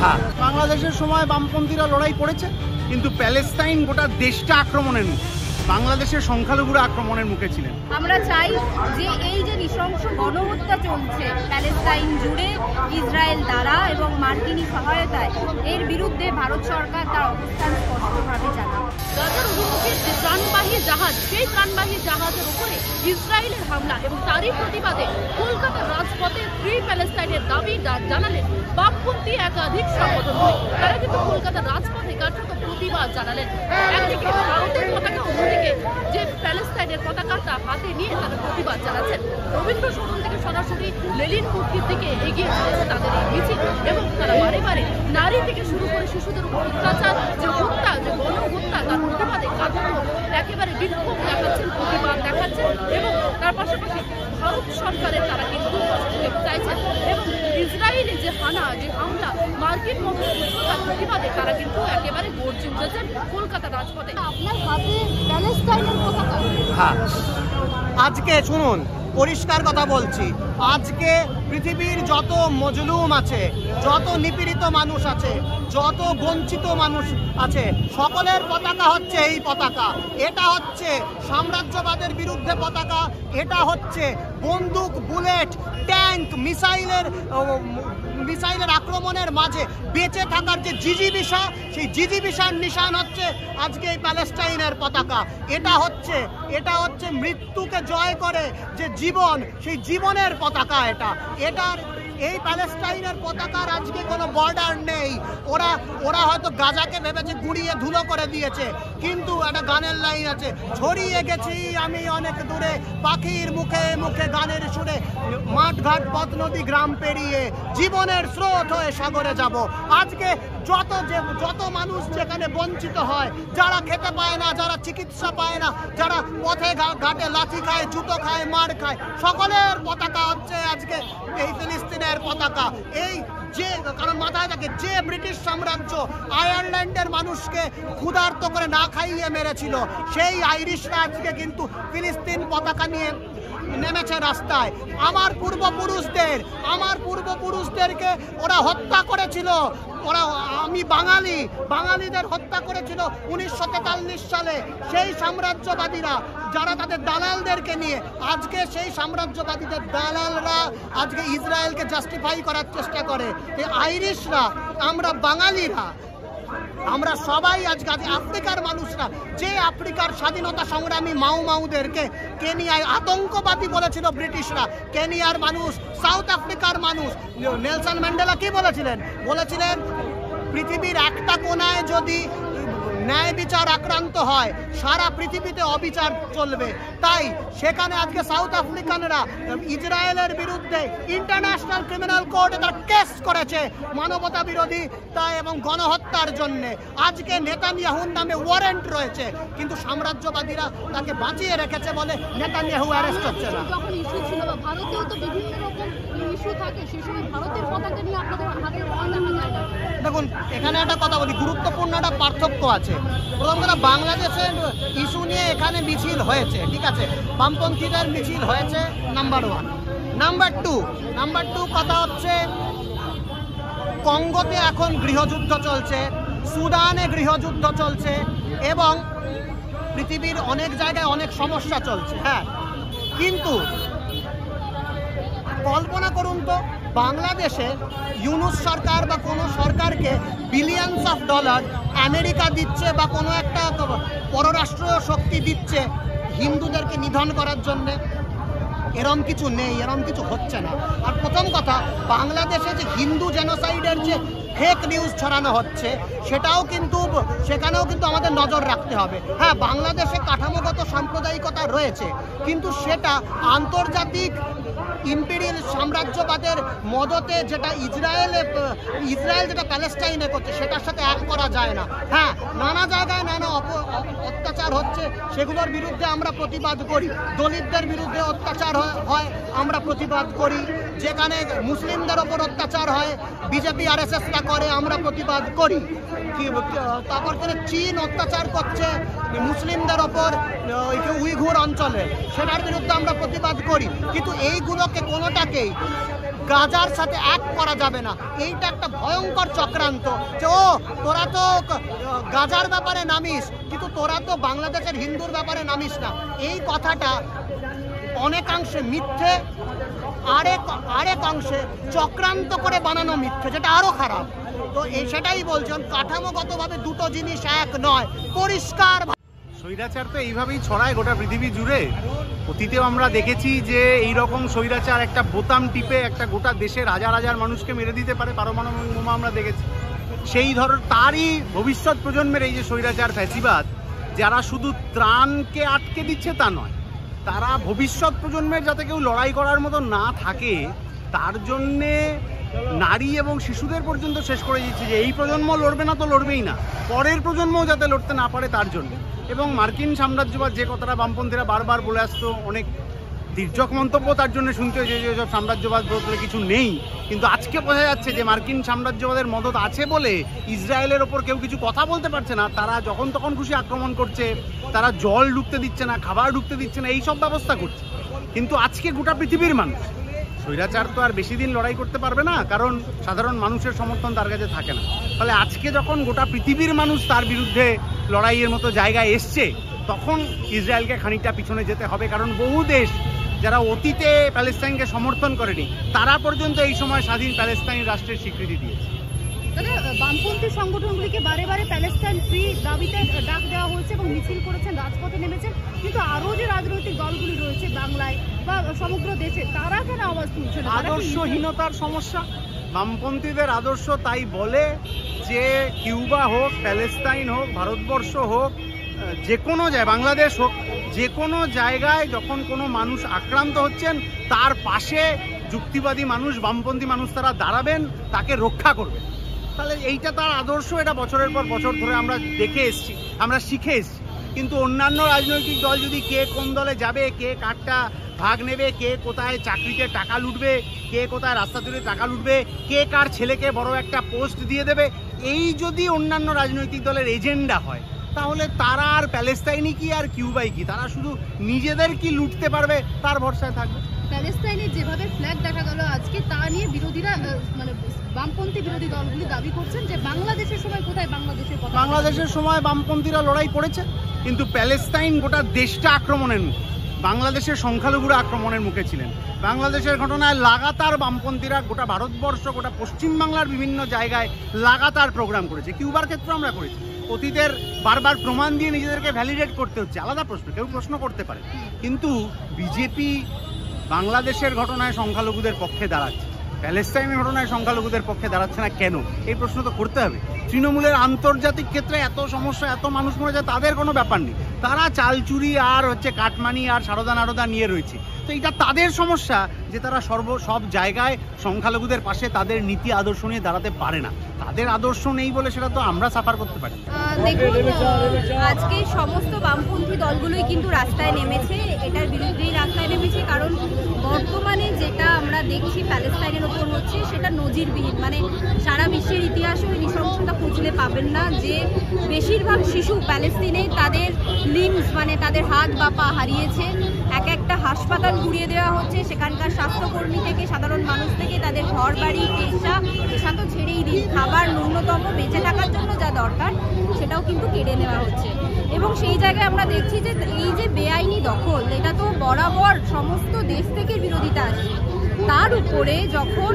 হ্যাঁ, বাংলাদেশের সময় বামপন্থীরা লড়াই করেছে, কিন্তু প্যালেস্টাইন গোটা দেশটা আক্রমণের মুখে, বাংলাদেশের সংখ্যালঘুরা আক্রমণের মুখে ছিলেন। আমরা চাই যে এই যে নৃশংস গণহত্যা চলছে প্যালেস্টাইন জুড়ে ইসরায়েল দ্বারা এবং মার্কিনী সহায়তায়, এর বিরুদ্ধে ভারত সরকার তার অবস্থান স্পষ্টভাবে জানায়। গাজার অভিমুখে যে ত্রাণবাহী জাহাজ, সেই ত্রাণবাহী জাহাজের উপরে ইসরায়েলের হামলা এবং তারই প্রতিবাদে কলকাতার রাজপথে ফ্রি প্যালেস্টাইনের দাবি জানালেন বামপন্থী একাধিক সংগঠন। তারা কিন্তু কলকাতার রাজপথে কার্যত প্রতিবাদ জানালেন। একদিকে ভারতের পতাকা, অন্যদিকে যে প্যালেস্টাইনের পতাকাটা হাতে নিয়ে তারা প্রতিবাদ জানাচ্ছেন। রবীন্দ্র সদন থেকে সরাসরি লেনিন মূর্তির দিকে এগিয়ে চলেছে তাদের এই মিছিল এবং তারা বারে বারে নারী থেকে শুরু করে শিশুদের উপর অত্যাচার, যে হত্যা, যে গণহত্যা, তার প্রতিবাদে কার্যত একেবারে বিক্ষোভ দেখাচ্ছেন, প্রতিবাদ দেখাচ্ছেন এবং তার পাশাপাশি ভারত সরকারের তারা কিন্তু হস্তক্ষেপ চাইছেন এবং ইসরায়েলে যে হামলা মার্কিন তার প্রতিবাদে তারা কিন্তু একেবারে গর্জে উঠেছেন কলকাতা রাজপথে। আপনার হাতে প্যালেস্টাইনের পতাকা। হ্যাঁ, আজকে শুনুন, পরিষ্কার কথা বলছি, আজকে পৃথিবীর যত মজলুম আছে, যত নিপীড়িত মানুষ আছে, যত বঞ্চিত মানুষ আছে, সকলের পতাকা হচ্ছে এই পতাকা। এটা হচ্ছে সাম্রাজ্যবাদের বিরুদ্ধে পতাকা, এটা হচ্ছে বন্দুক, বুলেট, ট্যাঙ্ক, মিসাইলের আক্রমণের মাঝে বেঁচে থাকার যে জিজিবিষা, সেই জিজিবিষার নিশান হচ্ছে আজকে এই প্যালেস্টাইনের পতাকা। এটা হচ্ছে মৃত্যুকে জয় করে যে জীবন, সেই জীবনের পতাকা। এটার এই প্যালেস্টাইনের পতাকার আজকে কোনো বর্ডার নেই। ওরা হয়তো গাজাকে ভেবেছে গুঁড়িয়ে ধুলো করে দিয়েছে, কিন্তু একটা গানের লাইন আছে, ছড়িয়ে গেছি আমি অনেক দূরে, পাখির মুখে মুখে গানের সুরে, মাঠঘাট পথ নদী গ্রাম পেরিয়ে জীবনের স্রোত হয়ে সাগরে যাব। আজকে যত মানুষ যেখানে বঞ্চিত হয়, যারা খেতে পায় না, যারা চিকিৎসা পায় না, যারা পথে ঘাটে লাথি খায়, জুতো খায়, মার খায়, সকলের পতাকা হচ্ছে আজকে এই ফিলিস্তিনের পতাকা। কারণ মাথায় থাকে, যে ব্রিটিশ সাম্রাজ্য আয়ারল্যান্ডের মানুষকে ক্ষুধার্ত করে না খাইয়ে মেরেছিল, সেই আইরিশরা আজকে কিন্তু ফিলিস্তিন পতাকা নিয়ে নেমেছে রাস্তায়। আমার পূর্বপুরুষদেরকে ওরা হত্যা করেছিল। আমি বাঙালিদের হত্যা করেছিল 1943 সালে সেই সাম্রাজ্যবাদীরা, যারা তাদের দালালদেরকে নিয়ে। আজকে সেই সাম্রাজ্যবাদীদের দালালরা আজকে ইসরায়েলকে জাস্টিফাই করার চেষ্টা করে। এই আইরিশরা, আমরা বাঙালিরা, আমরা সবাই আজকে আফ্রিকার মানুষরা, যে আফ্রিকার স্বাধীনতা সংগ্রামী মাউদেরকে কেনিয়ায় আতঙ্কবাদী বলেছিল ব্রিটিশরা, কেনিয়ার মানুষ, সাউথ আফ্রিকার মানুষ, নেলসন ম্যান্ডেলা কি বলেছিলেন পৃথিবীর একটা কোনায় যদি ন্যায় বিচার আক্রান্ত হয়, সারা পৃথিবীতে অবিচার চলবে। তাই সেখানে আজকে সাউথ আফ্রিকানরা ইসরায়েলের বিরুদ্ধে ইন্টারন্যাশনাল ক্রিমিনাল কোর্টে তার কেস করেছে মানবতা বিরোধী এবং গণহত্যার জন্য। আজকে নেতানিয়াহুর নামে ওয়ারেন্ট রয়েছে, কিন্তু সাম্রাজ্যবাদীরা তাকে বাঁচিয়ে রেখেছে বলে নেতানিয়াহু অ্যারেস্ট হচ্ছে না। যখন ইস্যু ছিল, ভারতেও তো বিভিন্ন রকম ইস্যু থাকে, সেই সময় ভারতের পতাকা নিয়ে আপনাদের হাতে ভয় দেখা যায় না? দেখুন, এখানে একটা কথা বলি, গুরুত্বপূর্ণ একটা পার্থক্য আছে। প্রথম কথা, বাংলাদেশের ইস্যু নিয়ে এখানে মিছিল হয়েছে, ঠিক আছে, বামপন্থীদের মিছিল হয়েছে, নাম্বার 1। নাম্বার টু কথা হচ্ছে, কঙ্গোতে এখন গৃহযুদ্ধ চলছে, সুদানে গৃহযুদ্ধ চলছে এবং পৃথিবীর অনেক জায়গায় অনেক সমস্যা চলছে। হ্যাঁ, কিন্তু কল্পনা করুন তো, বাংলাদেশে ইউনুস সরকার বা কোনো সরকারকে বিলিয়নস অফ ডলার আমেরিকা দিচ্ছে বা কোনো একটা পররাষ্ট্র শক্তি দিচ্ছে হিন্দুদেরকে নিধন করার জন্যে। এরম কিছু নেই, এরম কিছু হচ্ছে না। আর প্রথম কথা, বাংলাদেশে যে হিন্দু জেনোসাইডের যে ফেক নিউজ ছড়ানো হচ্ছে, সেখানেও কিন্তু আমাদের নজর রাখতে হবে। হ্যাঁ, বাংলাদেশে কাঠামোগত সাম্প্রদায়িকতা রয়েছে, কিন্তু সেটা আন্তর্জাতিক ইম্পেরিয়াল সাম্রাজ্যবাদের মদতে যেটা ইসরায়েল যেটা প্যালেস্টাইনে করছে, সেটার সাথে এক করা যায় না। হ্যাঁ, নানা জায়গায় নানা অত্যাচার হচ্ছে, সেগুলোর বিরুদ্ধে আমরা প্রতিবাদ করি। দলিতদের বিরুদ্ধে অত্যাচার হয়, আমরা প্রতিবাদ করি। যেখানে মুসলিমদের ওপর অত্যাচার হয়, বিজেপি আরএসএসরা করে, আমরা প্রতিবাদ করি। তারপর চীন অত্যাচার করছে মুসলিমদের ওপর উইঘুর অঞ্চলে, সেটার বিরুদ্ধে আমরা প্রতিবাদ করি, কিন্তু এইগুলোকে কোনোটাকেই গাজার সাথে এক করা যাবে না। এইটা একটা ভয়ঙ্কর চক্রান্ত যে তোরা তো গাজার ব্যাপারে নামিস, কিন্তু তোরা তো বাংলাদেশের হিন্দুর ব্যাপারে নামিস না। এই কথাটা অনেকাংশে মিথ্যে, আরেক অংশে চক্রান্ত করে বানানো মিথ্যে, যেটা আরো খারাপ। তো সেটাই বলছেন, কাঠামোগতভাবে দুটো জিনিস এক নয়, পরিষ্কার। স্বৈরাচার তো এইভাবেই ছড়ায় গোটা পৃথিবী জুড়ে। অতীতেও আমরা দেখেছি যে এই রকম স্বৈরাচার একটা বোতাম টিপে একটা গোটা দেশের হাজার হাজার মানুষকে মেরে দিতে পারে, পারমাণবিক বোমা আমরা দেখেছি। সেই তারই ভবিষ্যৎ প্রজন্মের এই যে স্বৈরাচার ফ্যাসিবাদ, যারা শুধু ত্রাণকে আটকে দিচ্ছে তা নয়, তারা ভবিষ্যৎ প্রজন্মের যাতে কেউ লড়াই করার মতো না থাকে তার জন্যে নারী এবং শিশুদের পর্যন্ত শেষ করে দিচ্ছে যে এই প্রজন্ম লড়বে না তো লড়বেই না, পরের প্রজন্মও যাতে লড়তে না পারে তার জন্য। এবং মার্কিন সাম্রাজ্যবাদ যে কথাটা বামপন্থীরা বারবার বলে আসতো, অনেক তির্যক মন্তব্য তার জন্য শুনতে হয়েছে যে সব সাম্রাজ্যবাদ বলতে কিছু নেই, কিন্তু আজকে বোঝা যাচ্ছে যে মার্কিন সাম্রাজ্যবাদের মদত আছে বলে ইসরায়েলের ওপর কেউ কিছু কথা বলতে পারছে না। তারা যখন তখন খুশি আক্রমণ করছে, তারা জল ঢুকতে দিচ্ছে না, খাবার ঢুকতে দিচ্ছে না, এই সব ব্যবস্থা করছে। কিন্তু আজকে গোটা পৃথিবীর মানুষ, স্বৈরাচার তো আর বেশি দিন লড়াই করতে পারবে না, কারণ সাধারণ মানুষের সমর্থন তার কাছে থাকে না। ফলে আজকে যখন গোটা পৃথিবীর মানুষ তার বিরুদ্ধে লড়াইয়ের মতো জায়গায় এসছে, তখন ইসরায়েলকে খানিকটা পিছনে যেতে হবে। কারণ বহু দেশ যারা অতীতে প্যালেস্টাইনকে সমর্থন করেনি, তারা পর্যন্ত এই সময় স্বাধীন প্যালেস্টাইন রাষ্ট্রের স্বীকৃতি দিয়েছে। বামপন্থী সংগঠনগুলিকে বারে বারে প্যালেস্টাইন ফ্রি দাবিতে ডাক দেওয়া হয়েছে এবং মিছিল করেছেন, রাজপথে নেমেছেন, কিন্তু আরও যে রাজনৈতিক দলগুলি রয়েছে বাংলায় বা সমগ্র দেশে, তারা কেন আওয়াজ তুলছে না? আদর্শহীনতার সমস্যা। বামপন্থীদের আদর্শ তাই বলে যে কিউবা হোক, প্যালেস্টাইন হোক, ভারতবর্ষ হোক, যে কোনো জায়গায়, বাংলাদেশ হোক, যে কোনো জায়গায় যখন কোনো মানুষ আক্রান্ত হচ্ছেন তার পাশে যুক্তিবাদী মানুষ, বামপন্থী মানুষ তারা দাঁড়াবেন, তাকে রক্ষা করবেন। তাহলে এইটা তার আদর্শ, এটা বছরের পর বছর ধরে আমরা দেখে এসেছি, আমরা শিখে এসেছি। কিন্তু অন্যান্য রাজনৈতিক দল যদি কে কোন দলে যাবে, কে কারটা ভাগ নেবে, কে কোথায় চাকরিতে টাকা লুটবে, কে কোথায় রাস্তা ধরে টাকা লুটবে, কে কার ছেলেকে বড় একটা পোস্ট দিয়ে দেবে, এই যদি অন্যান্য রাজনৈতিক দলের এজেন্ডা হয়, তাহলে তারা আর প্যালেস্টাইনি কি আর কিউবাই কি, তারা শুধু নিজেদের কি লুটতে পারবে তার ভরসায় থাকবে। প্যালেস্টাইনের যেভাবে ফ্ল্যাগ দেখা গেল আজকে, তা নিয়ে বিরোধীরা, মানে বামপন্থী বিরোধী দলগুলি দাবি করছেন যে বাংলাদেশের সময় কোথায় বাংলাদেশের কথা? বাংলাদেশের সময় বামপন্থীরা লড়াই করেছে, কিন্তু প্যালেস্টাইন গোটা দেশটা আক্রমণের মুখে, বাংলাদেশের সংখ্যালঘুরা আক্রমণের মুখে ছিলেন। বাংলাদেশের ঘটনায় লাগাতার বামপন্থীরা গোটা ভারতবর্ষ, গোটা পশ্চিমবাংলার বিভিন্ন জায়গায় লাগাতার প্রোগ্রাম করেছে। কিউবার ক্ষেত্রে আমরা করেছি। অতীতের বারবার প্রমাণ দিয়ে নিজেদেরকে ভ্যালিডেট করতে হচ্ছে, আলাদা প্রশ্ন, কেউ প্রশ্ন করতে পারে, কিন্তু বিজেপি বাংলাদেশের ঘটনায় সংখ্যালঘুদের পক্ষে দাঁড়াচ্ছে, প্যালেস্টাইনের ঘটনায় সংখ্যালঘুদের পক্ষে দাঁড়াচ্ছে না কেন? এই প্রশ্ন তো করতে হবে। তৃণমূলের আন্তর্জাতিক ক্ষেত্রে এত সমস্যা, এত মানুষ মরে যায়, তাদের কোনো ব্যাপার নেই, তারা চালচুরি আর কাটমানি আর সারদা নারদা নিয়ে রয়েছে। তো এটা তাদের সমস্যা যে তারা সব জায়গায় সংখ্যালঘুদের পাশে তাদের নীতি আদর্শ নিয়ে দাঁড়াতে পারে না। তাদের আদর্শ নেই বলে সেটা তো আমরা সাফার করতে পারি। দেখুন, আজকে সমস্ত বামপন্থী দলগুলোই কিন্তু রাস্তায় নেমেছে, এটার বিরুদ্ধেই রাস্তায় নেমেছে। কারণ বর্তমানে যেটা আমরা দেখছি প্যালেস্টাইনের ওপর হচ্ছে, সেটা নজিরবিহীন। মানে সারা বিশ্বের ইতিহাসে ওই নৃশংসতা খুঁজলে পাবেন না যে বেশিরভাগ শিশু প্যালেস্তিনে তাদের লিম্স, মানে তাদের হাত বা পা হারিয়েছে। একটা হাসপাতাল ঘুরিয়ে দেওয়া হচ্ছে, সেখানকার স্বাস্থ্যকর্মী থেকে সাধারণ মানুষ থেকে তাদের ঘর বাড়ি, পেশা তো ছেড়েই দিন, খাবার ন্যূনতম বেঁচে থাকার জন্য যা দরকার সেটাও কিন্তু কেড়ে নেওয়া হচ্ছে। এবং সেই জায়গায় আমরা দেখছি যে এই যে বেআইনি দখল, এটা তো বরাবর সমস্ত দেশ থেকে বিরোধিতা আসছে। তার উপরে যখন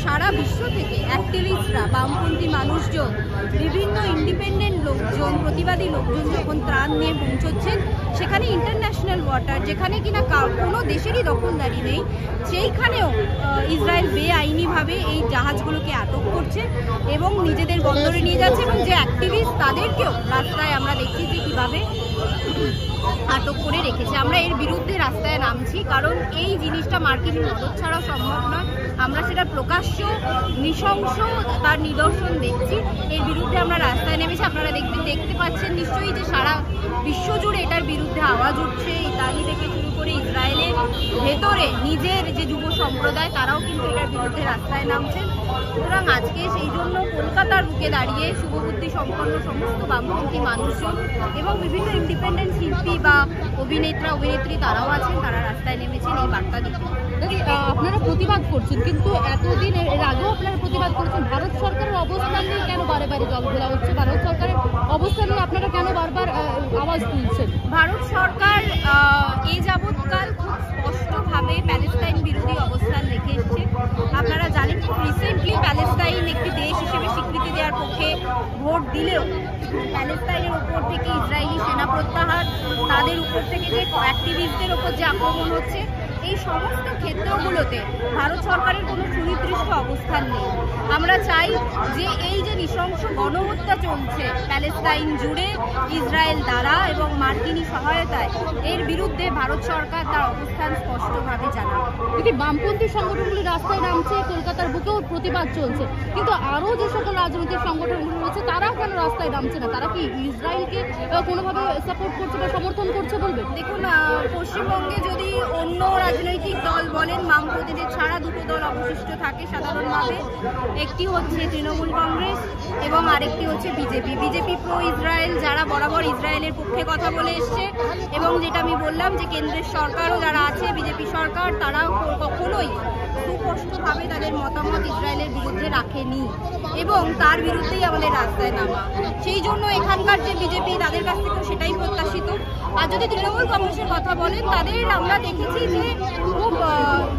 সারা বিশ্ব থেকে অ্যাক্টিভিস্টরা, বামপন্থী মানুষজন, বিভিন্ন ইন্ডিপেন্ডেন্ট লোকজন, প্রতিবাদী লোকজন যখন ত্রাণ নিয়ে পৌঁছচ্ছেন, সেখানে ইন্টারন্যাশনাল ওয়াটার, যেখানে কিনা কোনো দেশেরই দখলদারি নেই, সেইখানেও ইসরায়েল বেআইনিভাবে এই জাহাজগুলোকে আটক করছে এবং নিজেদের বন্দরে নিয়ে যাচ্ছে। এবং যে অ্যাক্টিভিস্ট, তাদেরকেও রাস্তায় আমরা দেখছি যে কীভাবে আটক করে রেখেছে। আমরা এর বিরুদ্ধে রাস্তায় নামছি, কারণ এই জিনিসটা মার্কিন মদত ছাড়া সম্ভব নয়। আমরা সেটা প্রকাশ্য নৃশংস তার নিদর্শন দেখছি, এর বিরুদ্ধে আমরা রাস্তায় নেমেছি। আপনারা দেখতে পাচ্ছেন নিশ্চয়ই যে সারা বিশ্বজুড়ে এটার বিরুদ্ধে আওয়াজ উঠছে, ইতালি থেকে শুরু করে ইসরায়েলের ভেতরে নিজের যে যুব সম্প্রদায় তারাও কিন্তু এটার বিরুদ্ধে রাস্তায় নামছেন। সুতরাং আজকে সেই জন্য কলকাতার বুকে দাঁড়িয়ে শুভবুদ্ধি সম্পন্ন সমস্ত বামপন্থী মানুষজন এবং বিভিন্ন ইন্ডিপেন্ডেন্ট শিল্পী বা অভিনেত্রী তারাও আছেন, তারা রাস্তায় নেমেছেন এই বার্তা দিতে। আপনারা প্রতিবাদ করছেন, কিন্তু এতদিন এর আগেও আপনারা প্রতিবাদ করছেন, ভারত সরকারের অবস্থান নিয়ে কেন বারে বারে জল ঘোলা হচ্ছে? ভারত সরকারের অবস্থান নিয়ে আপনারা কেন বারবার আওয়াজ তুলছেন? ভারত সরকার এই যাবৎকাল খুব স্পষ্টভাবে প্যালেস্টাইন বিরোধী অবস্থান রেখে এসছে। আপনারা জানেন খুব রিসেন্টলি প্যালেস্টাইন একটি দেশ হিসেবে স্বীকৃতি দেওয়ার পক্ষে ভোট দিলেও প্যালেস্টাইনের উপর থেকে ইসরায়েলি সেনা প্রত্যাহার, তাদের উপর থেকে যে অ্যাক্টিভিস্টদের উপর যে আক্রমণ হচ্ছে, এই সমস্ত ক্ষেত্রগুলোতে ভারত সরকারের কোনো সুনির্দিষ্ট অবস্থান নেই। আমরা চাই যে এই যে নৃশংস গণহত্যা চলছে প্যালেস্টাইন জুড়ে ইসরায়েল দ্বারা এবং মার্কিনী সহায়তায়, এর বিরুদ্ধে ভারত সরকার তার অবস্থান স্পষ্টভাবে জানাবে। যদি বামপন্থী সংগঠনগুলি রাস্তায় নামছে, কলকাতার বুকেও প্রতিবাদ চলছে, কিন্তু আরও যে সকল রাজনৈতিক সংগঠনগুলো রয়েছে তারা কেন রাস্তায় নামছে না? তারা কি ইসরায়েলকে কোনোভাবে সাপোর্ট করছে বা সমর্থন করছে বলবে? দেখুন, পশ্চিমবঙ্গে যদি অন্য রাজনৈতিক দল বলেন, বামপন্থীদের ছাড়া দুটো দল অবশিষ্ট থাকে সাধারণভাবে। একটি হচ্ছে তৃণমূল কংগ্রেস এবং আরেকটি হচ্ছে বিজেপি। বিজেপি প্রো ইসরায়েল, যারা বরাবর ইসরায়েলের পক্ষে কথা বলে এসছে, এবং যেটা আমি বললাম যে কেন্দ্রের সরকারও যারা আছে বিজেপি সরকার, তারাও কখনোই সুস্পষ্টভাবে তাদের মতামত ইসরায়েলের বিরুদ্ধে রাখেনি এবং তার বিরুদ্ধেই আমাদের রাস্তায় নামা। সেই জন্য এখানকার যে বিজেপি, তাদের কাছ থেকেও সেটাই প্রত্যাশিত। আর যদি তৃণমূল কংগ্রেসের কথা বলেন, তাদের আমরা দেখেছি যে খুব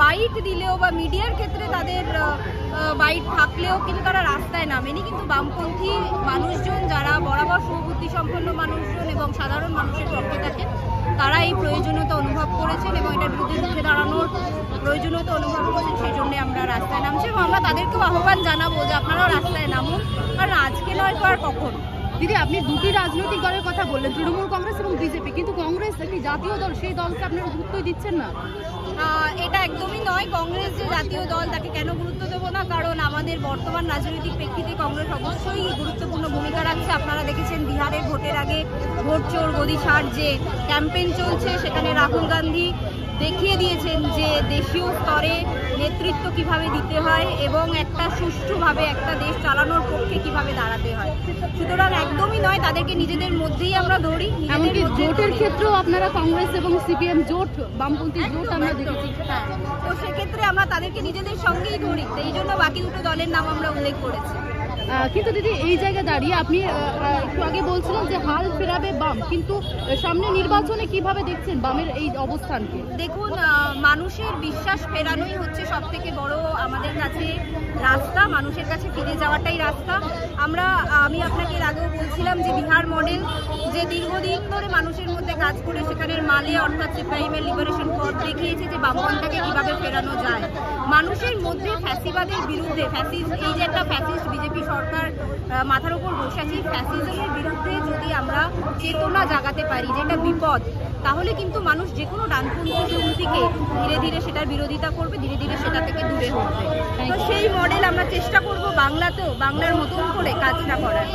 বাইট দিলেও বা মিডিয়ার ক্ষেত্রে তাদের বাইট থাকলেও কিন্তু তারা রাস্তায় নামেনি। কিন্তু বামপন্থী মানুষজন, যারা বরাবর সুবুদ্ধি সম্পন্ন মানুষজন এবং সাধারণ মানুষের পক্ষে থাকেন, তারা এই প্রয়োজনীয়তা অনুভব করেছেন এবং এটার বিরুদ্ধে রুখে দাঁড়ানোর প্রয়োজনীয়তা অনুভব করেছেন। সেই জন্যে আমরা রাস্তায় নামছি এবং আমরা তাদেরকেও আহ্বান জানাবো যে আপনারাও রাস্তায় নামুন, কারণ আজকে নয় তো আর কখন। দিদি, আপনি দুটি রাজনৈতিক দলের কথা বললেন, তৃণমূল কংগ্রেস এবং বিজেপি, কিন্তু কংগ্রেস একটি জাতীয় দল, সেই দলকে আপনারা গুরুত্বই দিচ্ছেন না। এটা একদমই নয়। কংগ্রেস যে জাতীয় দল, তাকে কেন গুরুত্ব দেবো না? কারণ আমাদের বর্তমান রাজনৈতিক প্রেক্ষিতে কংগ্রেস অবশ্যই গুরুত্বপূর্ণ ভূমিকা রাখছে। আপনারা দেখেছেন বিহারের ভোটের আগে ভোট চোর গদি ছাড় যে ক্যাম্পেইন চলছে, সেখানে রাহুল গান্ধী দেখিয়ে দিয়েছেন যে দেশীয় স্তরে নেতৃত্ব কিভাবে দিতে হয় এবং একটা সুষ্ঠুভাবে একটা দেশ চালানোর পক্ষে কিভাবে দাঁড়াতে হয়। সুতরাং একদমই নয়, তাদেরকে নিজেদের মধ্যেই আমরা ধরি। এমনকি জোটের ক্ষেত্রেও আপনারা কংগ্রেস এবং সিপিএম জোট, বামপন্থী জোট আমরা দেখেছি। হ্যাঁ, তো সেক্ষেত্রে আমরা তাদেরকে নিজেদের সঙ্গেই ধরি, এই জন্য বাকি দুটো দলের নাম আমরা উল্লেখ করেছি। কিন্তু দিদি, এই জায়গায় দাঁড়িয়ে আপনি একটু আগে বলছিলেন যে হাল ফেরাবে বাম, কিন্তু সামনে নির্বাচনে কিভাবে দেখছেন বামের এই অবস্থানকে? দেখুন, মানুষের বিশ্বাস ফেরানোই হচ্ছে সব থেকে বড় আমাদের কাছে রাস্তা, মানুষের কাছে ফিরে যাওয়াটাই রাস্তা। আমি আপনাকে এর আগেও বলছিলাম যে বিহার মডেল যে দীর্ঘদিন ধরে মানুষের মধ্যে কাজ করে সেখানের মালে অর্থাৎ সিপিআইএমের লিবারেশন পথ দেখিয়েছে যে বামপন্থাকে কিভাবে ফেরানো যায়। মানুষের মধ্যে ফ্যাসিবাদের বিরুদ্ধে, এই যে একটা ফ্যাসিস্ট বিজেপি সরকার মাথার উপর বসে আছে, ফ্যাসিজমের বিরুদ্ধে যদি আমরা চেতনা জাগাতে পারি, যেটা বিপদ, তাহলে কিন্তু মানুষ যে কোনো ডানপন্থী শক্তিকে ধীরে ধীরে সেটার বিরোধিতা করবে, ধীরে ধীরে সেটা থেকে দূরে হচ্ছে। তো সেই মডেল আমরা চেষ্টা করব বাংলাতেও বাংলার মতন করে কাজটা করার।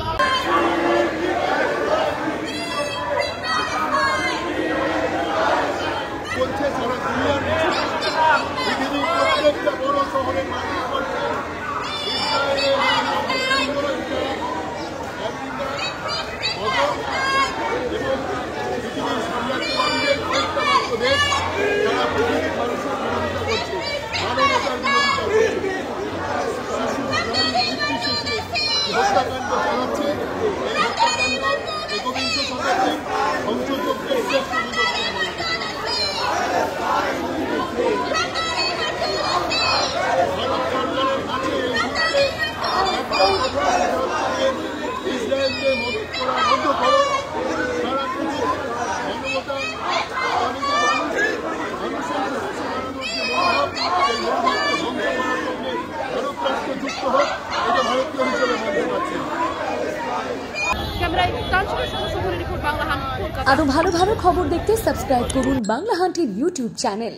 আরো ভালো ভালো খবর দেখতে সাবস্ক্রাইব করুন বাংলা হান্টের ইউটিউব চ্যানেল।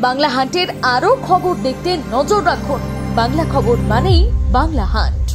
বাংলা হান্টের আরো খবর দেখতে নজর রাখুন। বাংলা খবর মানেই বাংলা হান্ট।